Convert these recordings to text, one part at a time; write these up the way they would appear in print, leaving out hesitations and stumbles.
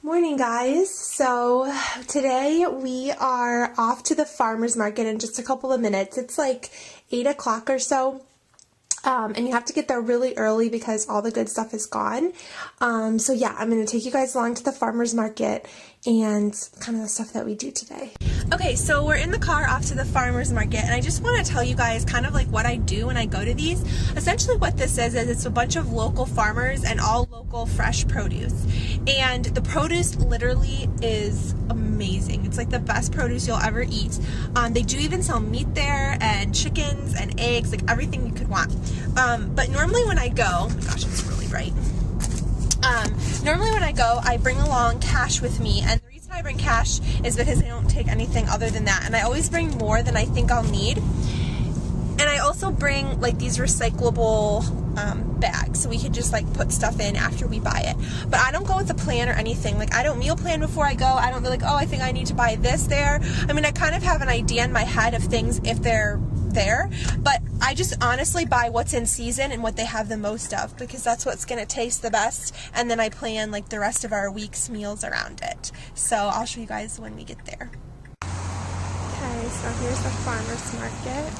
Morning, guys. So today we are off to the farmer's market in just a couple of minutes. It's like 8 o'clock or so. And you have to get there really early because all the good stuff is gone. So yeah, I'm going to take you guys along to the farmer's market and kind of the stuff that we do today. Okay, so we're in the car off to the farmer's market, and I just want to tell you guys kind of like what I do when I go to these. Essentially what this is it's a bunch of local farmers and all local fresh produce. And the produce literally is amazing. It's like the best produce you'll ever eat. They do even sell meat there and chickens and eggs, like everything you could want. But normally when I go, oh my gosh, it's really bright. Normally when I go, I bring along cash with me, and the reason I bring cash is because I don't take anything other than that, and I always bring more than I think I'll need. And I also bring like these recyclable bags, so we could just like put stuff in after we buy it. But I don't go with a plan or anything. Like, I don't meal plan before I go. I don't be like, oh, I think I need to buy this there. I mean, I kind of have an idea in my head of things if they're there, but I just honestly buy what's in season and what they have the most of, because that's what's going to taste the best, and then I plan like the rest of our week's meals around it. So I'll show you guys when we get there. Okay, so here's the farmer's market.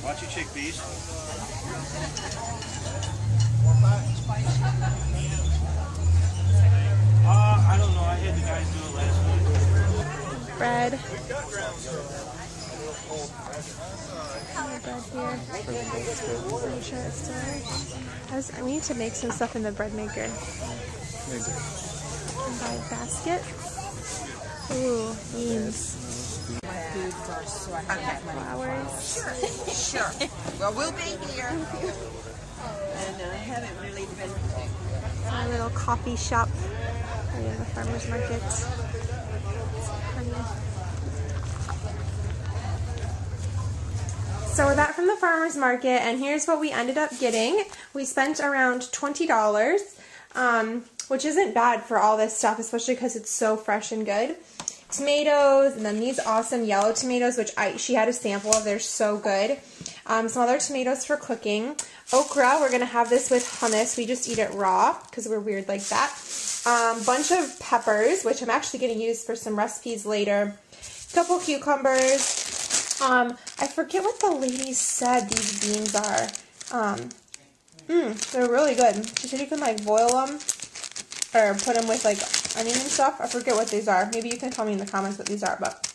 Watch your chickpeas. I don't know. I had the guys do it last week. Bread. Bread here. I'm sure it's still. We need to make some stuff in the bread maker. Maybe. And buy a basket. Ooh, beans. Flowers. Sure. Well, we'll be here. And I haven't really been. Our little coffee shop right in the farmer's market. So we're back from the farmer's market, and here's what we ended up getting. We spent around $20, which isn't bad for all this stuff, especially because it's so fresh and good. Tomatoes, and then these awesome yellow tomatoes, which she had a sample of. They're so good. Some other tomatoes for cooking. Okra, we're going to have this with hummus. We just eat it raw because we're weird like that. Bunch of peppers, which I'm actually going to use for some recipes later. Couple cucumbers. I forget what the lady said these beans are. They're really good. She said you can like boil them or put them with like onion and stuff. I forget what these are. Maybe you can tell me in the comments what these are, but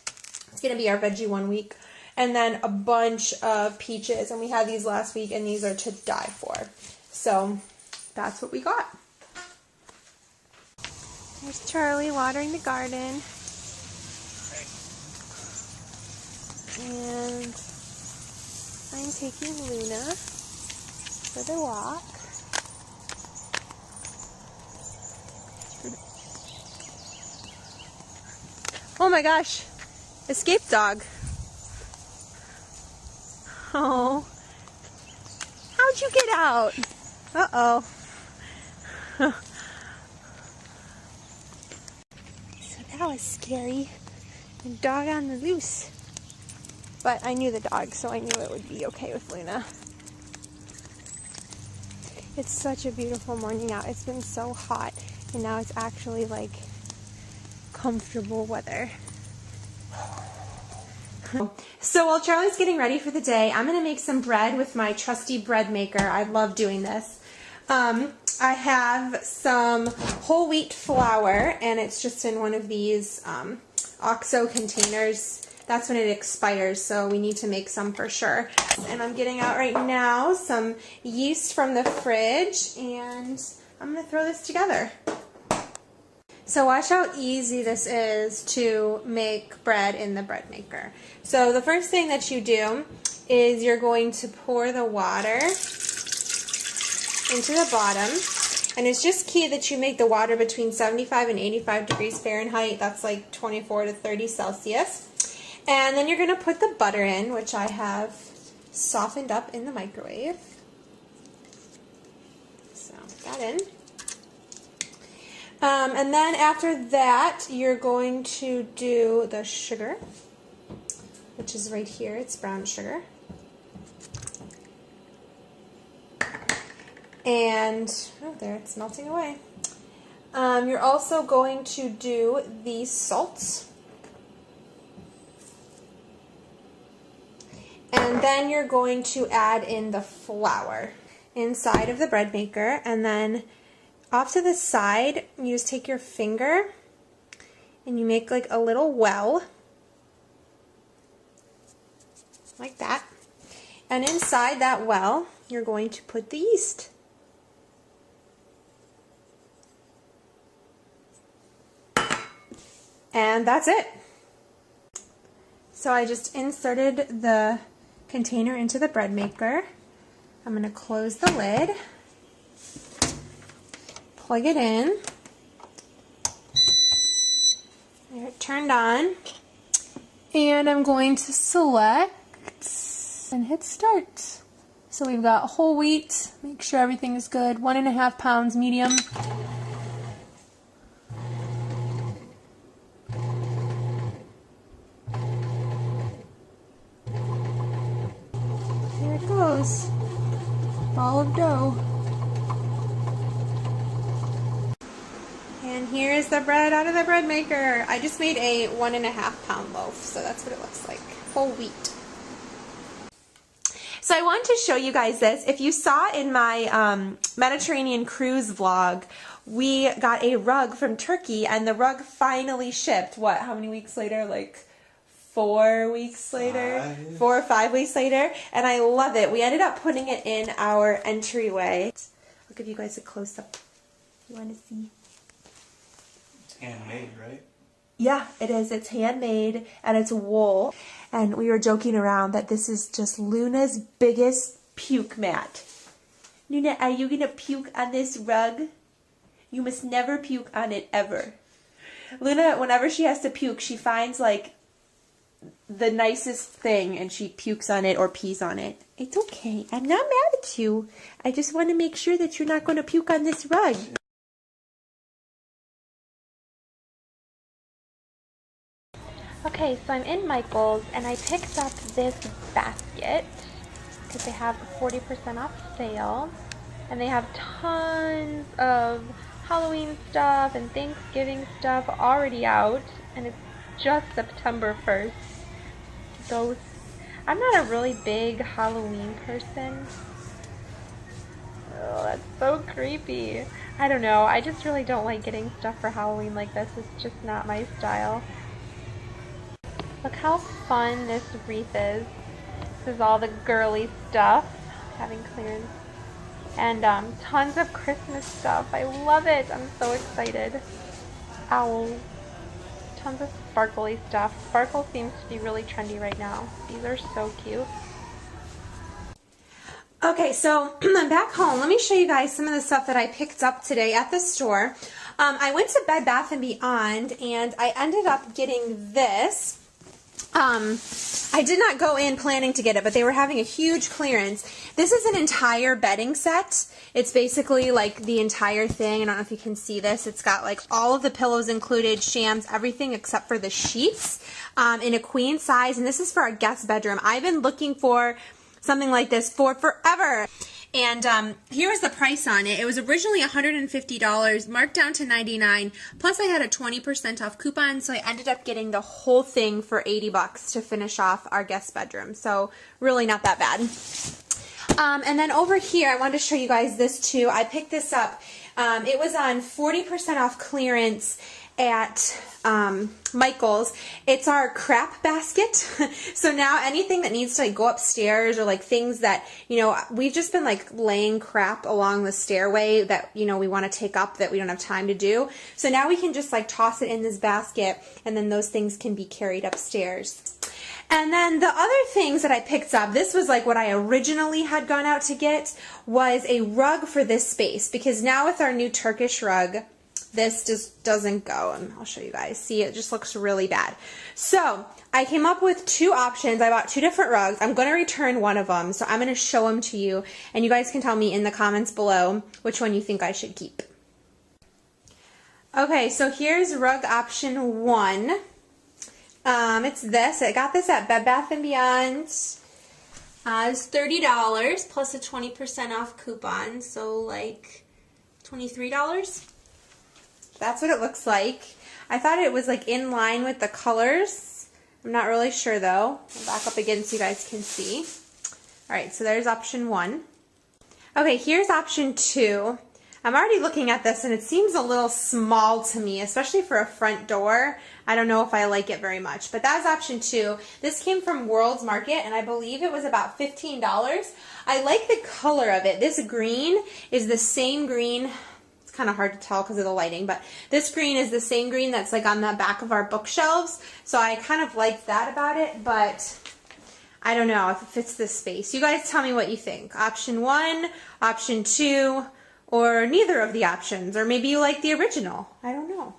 it's going to be our veggie 1 week. And then a bunch of peaches, and we had these last week, and these are to die for. So that's what we got. There's Charlie watering the garden. And I'm taking Luna for the walk. Oh my gosh, escape dog. Oh, how'd you get out? Uh-oh. So that was scary. A dog on the loose. But I knew the dog, so I knew it would be okay with Luna. It's such a beautiful morning out. It's been so hot, and now it's actually like comfortable weather. So while Charlie's getting ready for the day, I'm going to make some bread with my trusty bread maker. I love doing this. I have some whole wheat flour, and it's just in one of these OXO containers. That's when it expires, so we need to make some for sure. And I'm getting out right now some yeast from the fridge, and I'm going to throw this together. So watch how easy this is to make bread in the bread maker. So the first thing that you do is you're going to pour the water into the bottom. And it's just key that you make the water between 75 and 85 degrees Fahrenheit. That's like 24 to 30 Celsius. And then you're going to put the butter in, which I have softened up in the microwave. So put that in. And then after that, you're going to do the sugar. which is right here. It's brown sugar. And, oh, there, it's melting away. You're also going to do the salt. And then you're going to add in the flour inside of the bread maker. And then off to the side, you just take your finger and you make like a little well. Like that. And inside that well, you're going to put the yeast. And that's it. So I just inserted the container into the bread maker. I'm going to close the lid, plug it in, there, it turned on, and I'm going to select and hit start. So we've got whole wheat, make sure everything is good, 1.5 pounds medium. There it goes, ball of dough. And here's the bread out of the bread maker. I just made a 1.5 pound loaf, so that's what it looks like, whole wheat. So I wanted to show you guys this. If you saw in my Mediterranean cruise vlog, we got a rug from Turkey, and the rug finally shipped. What, how many weeks later? Like 4 weeks later? 4 or 5 weeks later. And I love it. We ended up putting it in our entryway. I'll give you guys a close-up. You want to see? It's handmade, right? Yeah, it is. It's handmade and it's wool. And we were joking around that this is just Luna's biggest puke mat. Luna, are you going to puke on this rug? You must never puke on it ever. Luna, whenever she has to puke, she finds like the nicest thing and she pukes on it or pees on it. It's okay. I'm not mad at you. I just want to make sure that you're not going to puke on this rug. Okay, so I'm in Michael's and I picked up this basket because they have 40% off sale, and they have tons of Halloween stuff and Thanksgiving stuff already out, and it's just September 1st. Ghosts. I'm not a really big Halloween person. Oh, that's so creepy. I don't know, I just really don't like getting stuff for Halloween like this. It's just not my style. Look how fun this wreath is. This is all the girly stuff, having clearance. And tons of Christmas stuff. I love it. I'm so excited. Owls. Tons of sparkly stuff. Sparkle seems to be really trendy right now. These are so cute. Okay, so I'm back home. Let me show you guys some of the stuff that I picked up today at the store. I went to Bed Bath & Beyond and I ended up getting this. I did not go in planning to get it, but they were having a huge clearance. This is an entire bedding set. It's basically like the entire thing. I don't know if you can see this. It's got like all of the pillows included, shams, everything except for the sheets, in a queen size. And this is for our guest bedroom. I've been looking for something like this for forever. And here was the price on it. It was originally $150, marked down to $99, plus I had a 20% off coupon, so I ended up getting the whole thing for $80 to finish off our guest bedroom. So really not that bad. And then over here, I wanted to show you guys this too. I picked this up. It was on 40% off clearance at Michael's. It's our crap basket. So now anything that needs to like go upstairs, or like things that, you know, we've just been like laying crap along the stairway that, you know, we want to take up that we don't have time to do. So now we can just like toss it in this basket, and then those things can be carried upstairs. And then the other things that I picked up, this was like what I originally had gone out to get, was a rug for this space, because now with our new Turkish rug, this just doesn't go, and I'll show you guys. See, it just looks really bad. So I came up with two options. I bought two different rugs. I'm going to return one of them, so I'm going to show them to you, and you guys can tell me in the comments below which one you think I should keep. Okay, so here's rug option 1. It's this. I got this at Bed Bath & Beyond. It's $30 plus a 20% off coupon, so like $23. That's what it looks like. I thought it was like in line with the colors. I'm not really sure though. I'll back up again so you guys can see. Alright, so there's option 1. Okay, here's option 2. I'm already looking at this and it seems a little small to me, especially for a front door. I don't know if I like it very much, but that's option 2. This came from World's Market and I believe it was about $15. I like the color of it. This green is the same green. It's kind of hard to tell because of the lighting, but this green is the same green that's like on the back of our bookshelves. So I kind of like that about it, but I don't know if it fits this space. You guys tell me what you think. Option 1, option 2, or neither of the options, or maybe you like the original. I don't know.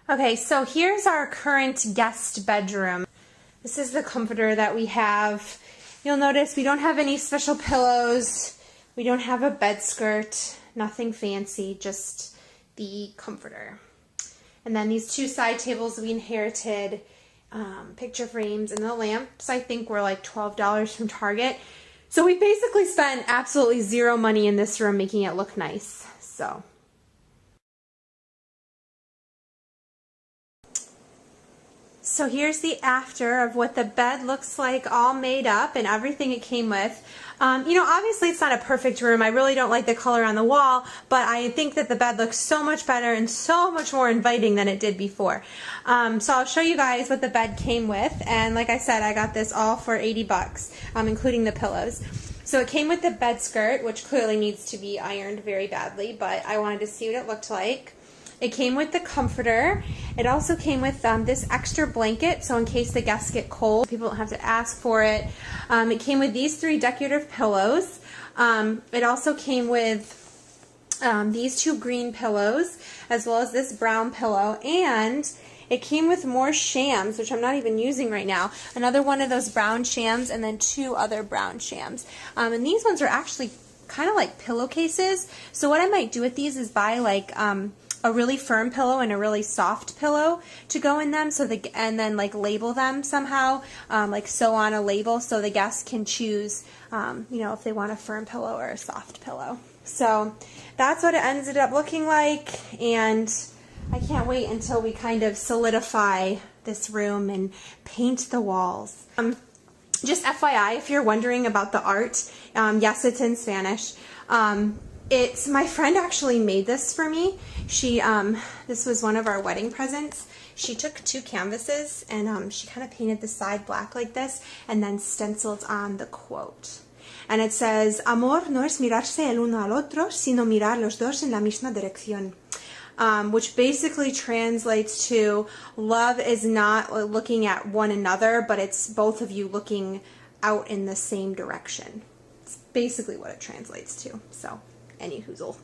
Okay, so here's our current guest bedroom. This is the comforter that we have. You'll notice we don't have any special pillows. We don't have a bed skirt, nothing fancy, just the comforter. And then these 2 side tables we inherited, picture frames, and the lamps I think were like $12 from Target. So we basically spent absolutely zero money in this room making it look nice. So here's the after of what the bed looks like all made up and everything it came with. You know, obviously it's not a perfect room. I really don't like the color on the wall, but I think that the bed looks so much better and so much more inviting than it did before. So I'll show you guys what the bed came with, and like I said, I got this all for 80 bucks, including the pillows. So it came with the bed skirt, which clearly needs to be ironed very badly, but I wanted to see what it looked like. It came with the comforter. It also came with this extra blanket, so in case the guests get cold, people don't have to ask for it. It came with these 3 decorative pillows. It also came with these 2 green pillows, as well as this brown pillow, and it came with more shams, which I'm not even using right now. Another one of those brown shams, and then 2 other brown shams. And these ones are actually kind of like pillowcases. So what I might do with these is buy like a really firm pillow and a really soft pillow to go in them, and then like label them somehow, like sew on a label so the guests can choose, you know, if they want a firm pillow or a soft pillow. So that's what it ended up looking like, and I can't wait until we kind of solidify this room and paint the walls. Just FYI, if you're wondering about the art, yes, it's in Spanish. It's my friend actually made this for me. She this was one of our wedding presents. She took 2 canvases and she kind of painted the side black like this and then stenciled on the quote. And it says, "Amor no es mirarse el uno al otro, sino mirar los dos en la misma dirección." Which basically translates to, love is not looking at one another, but it's both of you looking out in the same direction. It's basically what it translates to. So, any hoozle.